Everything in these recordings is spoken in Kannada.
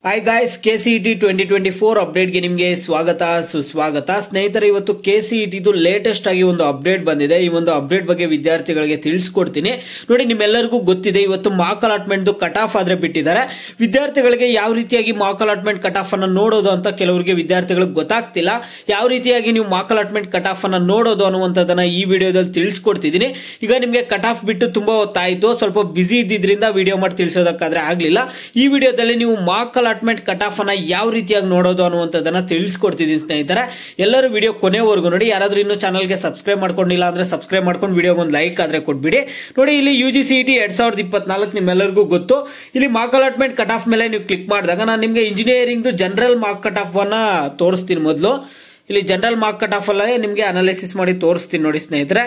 ಹಾಯ್ ಗಾಯ್ಸ್, KCET 2024 ಅಪ್ಡೇಟ್ಗೆ ನಿಮಗೆ ಸ್ವಾಗತ ಸುಸ್ವಾಗತ. ಸ್ನೇಹಿತರೆ, ಇವತ್ತು KCET ಲೇಟೆಸ್ಟ್ ಆಗಿ ಒಂದು ಅಪ್ಡೇಟ್ ಬಂದಿದೆ. ಈ ಒಂದು ಅಪ್ಡೇಟ್ ಬಗ್ಗೆ ವಿದ್ಯಾರ್ಥಿಗಳಿಗೆ ತಿಳಿಸ್ಕೊಡ್ತೀನಿ. ನೋಡಿ, ನಿಮ್ಮೆಲ್ಲರಿಗೂ ಗೊತ್ತಿದೆ, ಇವತ್ತು ಮಾರ್ಕ್ ಅಲಾಟ್ಮೆಂಟ್ ಕಟ್ ಆಫ್ ಆದ್ರೆ ಬಿಟ್ಟಿದ್ದಾರೆ. ವಿದ್ಯಾರ್ಥಿಗಳಿಗೆ ಯಾವ ರೀತಿಯಾಗಿ ಮಾರ್ಕ್ ಅಲಾಟ್ಮೆಂಟ್ ಕಟ್ ಆಫ್ ಅನ್ನ ನೋಡೋದು ಅಂತ ಕೆಲವರಿಗೆ ವಿದ್ಯಾರ್ಥಿಗಳಿಗೆ ಗೊತ್ತಾಗ್ತಿಲ್ಲ. ಯಾವ ರೀತಿಯಾಗಿ ನೀವು ಮಾರ್ಕ್ ಅಲಾಟ್ಮೆಂಟ್ ಕಟ್ ಆಫ್ ಅನ್ನ ನೋಡೋದು ಅನ್ನುವಂಥದ್ದನ್ನ ಈ ವಿಡಿಯೋದಲ್ಲಿ ತಿಳಿಸ್ಕೊಡ್ತಿದ್ದೀನಿ. ಈಗ ನಿಮಗೆ ಕಟ್ ಆಫ್ ಬಿಟ್ಟು ತುಂಬಾ ಹೊತ್ತಾಯಿತು, ಸ್ವಲ್ಪ ಬಿಸಿ ಇದ್ದಿದ್ರಿಂದ ವಿಡಿಯೋ ಮಾಡಿ ತಿಳಿಸೋದಕ್ಕಾದ್ರೆ ಆಗ್ಲಿಲ್ಲ. ಈ ವಿಡಿಯೋದಲ್ಲಿ ನೀವು ಮಾರ್ಕ್ ಅಲಾಟ್ಮೆಂಟ್ ಕಟ್ ಆಫ್ ಅನ್ನ ಯಾವ ರೀತಿಯಾಗಿ ನೋಡೋದು ಅನ್ನುವಂಥದ್ದನ್ನ ತಿಳಿಸ್ಕೊಡ್ತಿದ್ದೀನಿ ಸ್ನೇಹಿತರೆ. ಎಲ್ಲರೂ ವಿಡಿಯೋ ಕೊನೆವರೆಗೂ ನೋಡಿ. ಯಾರಾದ್ರೂ ಇನ್ನು ಚಾನಲ್ಗೆ ಸಬ್ಸ್ಕ್ರೈಬ್ ಮಾಡ್ಕೊಂಡಿಲ್ಲ ಅಂದ್ರೆ ಸಬ್ಸ್ಕ್ರೈಬ್ ಮಾಡ್ಕೊಂಡು ವಿಡಿಯೋಗೆ ಒಂದು ಲೈಕ್ ಆದ್ರೆ ಕೊಟ್ಬಿಡಿ. ನೋಡಿ, ಇಲ್ಲಿ UGCET 2024 ನಿಮ್ಮೆಲ್ಲರಿಗೂ ಗೊತ್ತು. ಇಲ್ಲಿ ಮಾರ್ಕ್ ಅಲಾಟ್ಮೆಂಟ್ ಕಟ್ ಆಫ್ ಮೇಲೆ ನೀವು ಕ್ಲಿಕ್ ಮಾಡಿದಾಗ ನಾನು ನಿಮಗೆ engineering general mark cut off ಅನ್ನ ತೋರಿಸ್ತೀನಿ. ಮೊದಲು ಇಲ್ಲಿ ಜನರಲ್ ಮಾರ್ಕ್ ಕಟ್ ಆಫ್ ಅಲ್ಲ ನಿಮಗೆ ಅನಾಲಿಸಿಸ್ ಮಾಡಿ ತೋರಿಸ್ತೀನಿ. ನೋಡಿ ಸ್ನೇಹಿತರೆ,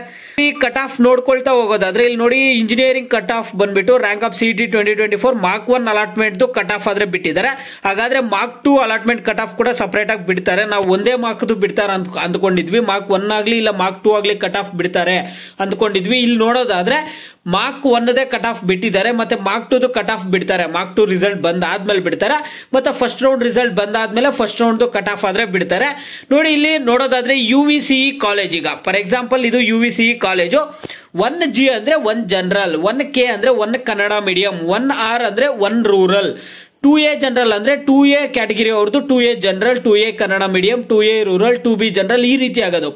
ಈ ಕಟ್ ಆಫ್ ನೋಡ್ಕೊಳ್ತಾ ಹೋಗೋದಾದ್ರೆ ಇಲ್ಲಿ ನೋಡಿ, ಇಂಜಿನಿಯರಿಂಗ್ ಕಟ್ ಆಫ್ ಬಂದ್ಬಿಟ್ಟು rank of CET 2024 mark 1 allotment cut off ಆದ್ರೆ ಬಿಟ್ಟಿದ್ದಾರೆ. ಹಾಗಾದ್ರೆ ಮಾರ್ಕ್ 2 ಅಲಾಟ್ಮೆಂಟ್ ಕಟ್ ಆಫ್ ಕೂಡ ಸಪರೇಟ್ ಆಗಿ ಬಿಡ್ತಾರೆ. ನಾವು ಒಂದೇ ಮಾರ್ಕ್ ಬಿಡ್ತಾರೆ ಅಂದ್ಕೊಂಡಿದ್ವಿ. ಮಾರ್ಕ್ 1 ಆಗ್ಲಿ ಇಲ್ಲ ಮಾರ್ಕ್ 2 ಆಗ್ಲಿ ಕಟ್ ಆಫ್ ಬಿಡ್ತಾರೆ ಅಂದ್ಕೊಂಡಿದ್ವಿ. ಇಲ್ಲಿ ನೋಡೋದಾದ್ರೆ ಮಾರ್ಕ್ 1 ಕಟ್ ಆಫ್ ಬಿಟ್ಟಿದ್ದಾರೆ, ಮತ್ತೆ ಮಾರ್ಕ್ 2 ಕಟ್ ಆಫ್ ಬಿಡ್ತಾರೆ. ಮಾರ್ಕ್ 2 ರಿಸಲ್ಟ್ ಬಂದಾದ್ಮೇಲೆ ಬಿಡ್ತಾರೆ, ಮತ್ತೆ ಫಸ್ಟ್ ರೌಂಡ್ ರಿಸಲ್ಟ್ ಬಂದಾದ್ಮೇಲೆ ಫಸ್ಟ್ ರೌಂಡ್ ಕಟ್ ಆಫ್ ಆದ್ರೆ ಬಿಡ್ತಾರೆ. ನೋಡಿ, ಇಲ್ಲಿ ನೋಡೋದಾದ್ರೆ UVCE ಕಾಲೇಜ್, ಈಗ ಫಾರ್ ಎಕ್ಸಾಂಪಲ್ ಇದು UVCE ಕಾಲೇಜು. 1G ಅಂದ್ರೆ 1 ಜನರಲ್, 1K ಅಂದ್ರೆ 1 ಕನ್ನಡ ಮೀಡಿಯಂ, 1R ಅಂದ್ರೆ 1 ರೂರಲ್, 2A ಜನರಲ್ ಅಂದ್ರೆ 2A ಕ್ಯಾಟಗಿರಿ ಅವ್ರದ್ದು 2A general, 2A Kannada medium, 2A rural, 2B general, ಈ ರೀತಿ ಆಗೋದು.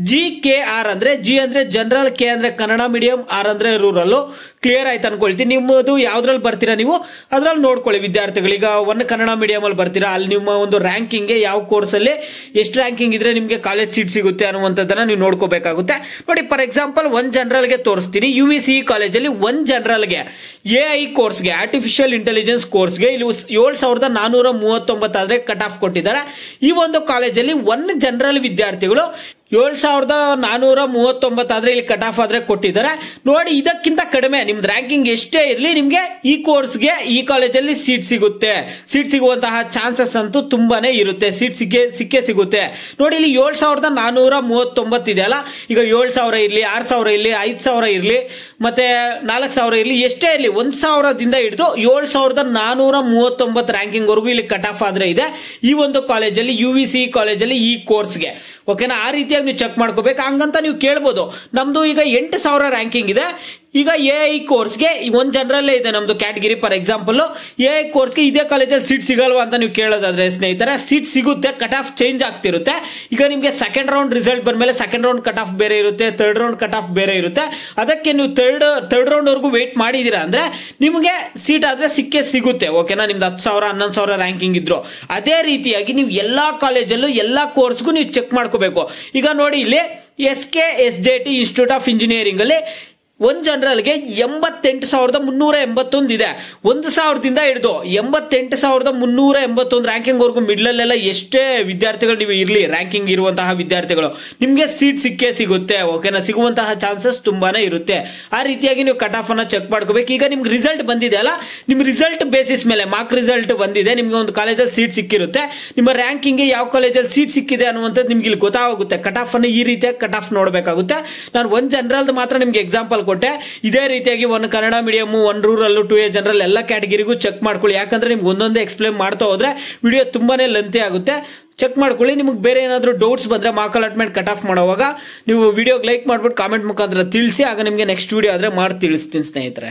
GKR ಅಂದ್ರೆ G ಅಂದ್ರೆ ಜನರಲ್, K ಅಂದ್ರೆ ಕನ್ನಡ ಮೀಡಿಯಂ, R ಅಂದ್ರೆ ರೂರಲ್. ಕ್ಲಿಯರ್ ಆಯ್ತು ಅನ್ಕೊಳ್ತೀನಿ. ನಿಮ್ಮದು ಯಾವ್ದ್ರಲ್ಲಿ ಬರ್ತೀರಾ ನೀವು ಅದ್ರಲ್ಲಿ ನೋಡ್ಕೊಳ್ಳಿ ವಿದ್ಯಾರ್ಥಿಗಳು. ಈಗ 1 ಕನ್ನಡ ಮೀಡಿಯಂ ಅಲ್ಲಿ ಬರ್ತೀರಾ, ಅಲ್ಲಿ ನಿಮ್ಮ ಒಂದು ರ್ಯಾಂಕಿಂಗ್ ಯಾವ ಕೋರ್ಸ್ ಅಲ್ಲಿ ಎಷ್ಟು ರ್ಯಾಂಕಿಂಗ್ ಇದ್ರೆ ನಿಮಗೆ ಕಾಲೇಜ್ ಸೀಟ್ ಸಿಗುತ್ತೆ ಅನ್ನುವಂಥದ್ದನ್ನ ನೀವು ನೋಡ್ಕೋಬೇಕಾಗುತ್ತೆ. ನೋಡಿ, ಫಾರ್ ಎಕ್ಸಾಂಪಲ್ 1 ಜನರಲ್ ಗೆ ತೋರಿಸ್ತೀನಿ. UVCE ಕಾಲೇಜಲ್ಲಿ 1 ಜನರಲ್ಗೆ AI ಕೋರ್ಸ್ಗೆ, ಆರ್ಟಿಫಿಷಿಯಲ್ ಇಂಟೆಲಿಜೆನ್ಸ್ ಕೋರ್ಸ್ಗೆ ಇಲ್ಲಿ 7439 ಆದ್ರೆ ಕಟ್ ಆಫ್ ಕೊಟ್ಟಿದ್ದಾರೆ. ಈ ಒಂದು ಕಾಲೇಜಲ್ಲಿ 1 ಜನರಲ್ ವಿದ್ಯಾರ್ಥಿಗಳು 7439 ಆದ್ರೆ ಇಲ್ಲಿ ಕಟ್ ಆಫ್ ಆದ್ರೆ ಕೊಟ್ಟಿದ್ದಾರೆ. ನೋಡಿ, ಇದಕ್ಕಿಂತ ಕಡಿಮೆ ನಿಮ್ದು ರ್ಯಾಂಕಿಂಗ್ ಎಷ್ಟೇ ಇರಲಿ ನಿಮ್ಗೆ ಈ ಕೋರ್ಸ್ಗೆ ಈ ಕಾಲೇಜಲ್ಲಿ ಸೀಟ್ ಸಿಗುತ್ತೆ. ಸೀಟ್ ಸಿಗುವಂತಹ ಚಾನ್ಸಸ್ ಅಂತೂ ತುಂಬಾನೇ ಇರುತ್ತೆ. ಸೀಟ್ ಸಿಕ್ಕೇ ಸಿಗುತ್ತೆ. ನೋಡಿ, ಇಲ್ಲಿ 7439 ಇದೆಯಲ್ಲ, ಈಗ 7000 ಇರ್ಲಿ, 6000 ಇರ್ಲಿ, 5000 ಇರ್ಲಿ, ಮತ್ತೆ 4000 ಇರ್ಲಿ, ಎಷ್ಟೇ ಇರ್ಲಿ, 1000ದಿಂದ ಹಿಡಿದು 7439 ರ್ಯಾಂಕಿಂಗ್ ವರೆಗೂ ಇಲ್ಲಿ ಕಟ್ ಆಫ್ ಆದ್ರೆ ಇದೆ ಈ ಒಂದು ಕಾಲೇಜಲ್ಲಿ, UVCE ಕಾಲೇಜಲ್ಲಿ ಈ ಕೋರ್ಸ್ಗೆ. ಓಕೆನಾ, ಆ ರೀತಿಯಾಗಿ ನೀವು ಚೆಕ್ ಮಾಡ್ಕೋಬೇಕು. ಹಂಗಂತ ನೀವು ಕೇಳ್ಬೋದು, ನಮ್ದು ಈಗ 8000 ರ್ಯಾಂಕಿಂಗ್ ಇದೆ, ಈಗ AI ಕೋರ್ಸ್ಗೆ 1 ಜನರಲ್ಲೇ ಇದೆ ನಮ್ದು ಕ್ಯಾಟಗಿರಿ. ಫಾರ್ ಎಕ್ಸಾಂಪಲ್ AI ಕೋರ್ಸ್ಗೆ ಇದೇ ಕಾಲೇಜಲ್ಲಿ ಸೀಟ್ ಸಿಗಲ್ವಾ ಅಂತ ನೀವು ಕೇಳೋದಾದ್ರೆ ಸ್ನೇಹಿತರೆ, ಸೀಟ್ ಸಿಗುತ್ತೆ, ಕಟ್ ಆಫ್ ಚೇಂಜ್ ಆಗ್ತಿರುತ್ತೆ. ಈಗ ನಿಮಗೆ ಸೆಕೆಂಡ್ ರೌಂಡ್ ರಿಸಲ್ಟ್ ಬಂದ್ಮೇಲೆ ಸೆಕೆಂಡ್ ರೌಂಡ್ ಕಟ್ ಆಫ್ ಬೇರೆ ಇರುತ್ತೆ, ಥರ್ಡ್ ರೌಂಡ್ ಕಟ್ ಆಫ್ ಬೇರೆ ಇರುತ್ತೆ. ಅದಕ್ಕೆ ನೀವು ಥರ್ಡ್ ರೌಂಡ್ ವರೆಗೂ ವೇಟ್ ಮಾಡಿದೀರಾ ಅಂದ್ರೆ ನಿಮಗೆ ಸೀಟ್ ಆದ್ರೆ ಸಿಕ್ಕೇ ಸಿಗುತ್ತೆ. ಓಕೆನಾ, ನಿಮ್ದು 10,000 11,000 ರ್ಯಾಂಕಿಂಗ್ ಇದ್ರು. ಅದೇ ರೀತಿಯಾಗಿ ನೀವು ಎಲ್ಲಾ ಕಾಲೇಜಲ್ಲೂ ಎಲ್ಲಾ ಕೋರ್ಸ್ಗೂ ನೀವು ಚೆಕ್ ಮಾಡ್ಕೋಬೇಕು. ಈಗ ನೋಡಿ, ಇಲ್ಲಿ SKSJT ಇನ್ಸ್ಟಿಟ್ಯೂಟ್ ಆಫ್ ಇಂಜಿನಿಯರಿಂಗ್ ಅಲ್ಲಿ 1 ಜನರಲ್ಗೆ 88,381 ಇದೆ. 1000ದಿಂದ ಹಿಡಿದು 88,381 ರ್ಯಾಂಕಿಂಗ್ ವರೆಗೂ ಮಿಡ್ಲಲ್ಲೆಲ್ಲ ಎಷ್ಟೇ ವಿದ್ಯಾರ್ಥಿಗಳು ನೀವು ಇರ್ಲಿ, ರ್ಯಾಂಕಿಂಗ್ ಇರುವಂತಹ ವಿದ್ಯಾರ್ಥಿಗಳು ನಿಮ್ಗೆ ಸೀಟ್ ಸಿಕ್ಕೇ ಸಿಗುತ್ತೆ. ಓಕೆನಾ, ಸಿಗುವಂತಹ ಚಾನ್ಸಸ್ ತುಂಬಾನೇ ಇರುತ್ತೆ. ಆ ರೀತಿಯಾಗಿ ನೀವು ಕಟ್ ಆಫ್ ಅನ್ನ ಚೆಕ್ ಮಾಡ್ಕೋಬೇಕು. ಈಗ ನಿಮ್ಗೆ ರಿಸಲ್ಟ್ ಬಂದಿದೆ ಅಲ್ಲ, ನಿಮ್ ರಿಸಲ್ಟ್ ಬೇಸಿಸ್ ಮೇಲೆ ಮಾರ್ಕ್ ರಿಸಲ್ಟ್ ಬಂದಿದೆ, ನಿಮ್ಗೆ ಒಂದು ಕಾಲೇಜಲ್ಲಿ ಸೀಟ್ ಸಿಕ್ಕಿರುತ್ತೆ. ನಿಮ್ಮ ರ್ಯಾಂಕಿಂಗ್ ಯಾವ ಕಾಲೇಜಲ್ಲಿ ಸೀಟ್ ಸಿಕ್ಕಿದೆ ಅನ್ನುವಂಥದ್ದು ನಿಮ್ಗೆ ಇಲ್ಲಿ ಗೊತ್ತಾಗುತ್ತೆ. ಕಟ್ ಆಫ್ ಅನ್ನು ಈ ರೀತಿಯಾಗಿ ಕಟ್ ಆಫ್ ನೋಡಬೇಕಾಗುತ್ತೆ. ನಾನು 1 ಜನರಲ್ ಮಾತ್ರ ನಿಮ್ಗೆ ಎಕ್ಸಾಂಪಲ್ ಕೊಟ್ಟೆ. ಇದೇ ರೀತಿಯಾಗಿ 1 Kannada medium, 1 rural, 2A general ಎಲ್ಲ ಕ್ಯಾಟಗಿರಿಗೂ ಚೆಕ್ ಮಾಡ್ಕೊಳ್ಳಿ. ಯಾಕಂದ್ರೆ ನಿಮ್ಗೆ ಒಂದೊಂದೇ ಎಕ್ಸ್ಪ್ಲೇನ್ ಮಾಡ್ತಾ ಹೋದ್ರೆ ವಿಡಿಯೋ ತುಂಬಾನೇ ಲೆಂತಿ ಆಗುತ್ತೆ. ಚೆಕ್ ಮಾಡ್ಕೊಳ್ಳಿ. ನಿಮ್ಗೆ ಬೇರೆ ಏನಾದರೂ ಡೌಟ್ಸ್ ಬಂದ್ರೆ ಮಾರ್ಕ್ ಅಲಾಟ್ಮೆಂಟ್ ಕಟ್ ಆಫ್ ಮಾಡುವಾಗ ನೀವು ವಿಡಿಯೋಗೆ ಲೈಕ್ ಮಾಡ್ಬಿಟ್ಟು ಕಾಮೆಂಟ್ ಮುಖಾಂತರ ತಿಳಿಸಿ. ಆಗ ನಿಮಗೆ ನೆಕ್ಸ್ಟ್ ವಿಡಿಯೋ ಆದ್ರೆ ಮಾಡಿ ತಿಳಿಸ್ತೀನಿ ಸ್ನೇಹಿತರೆ.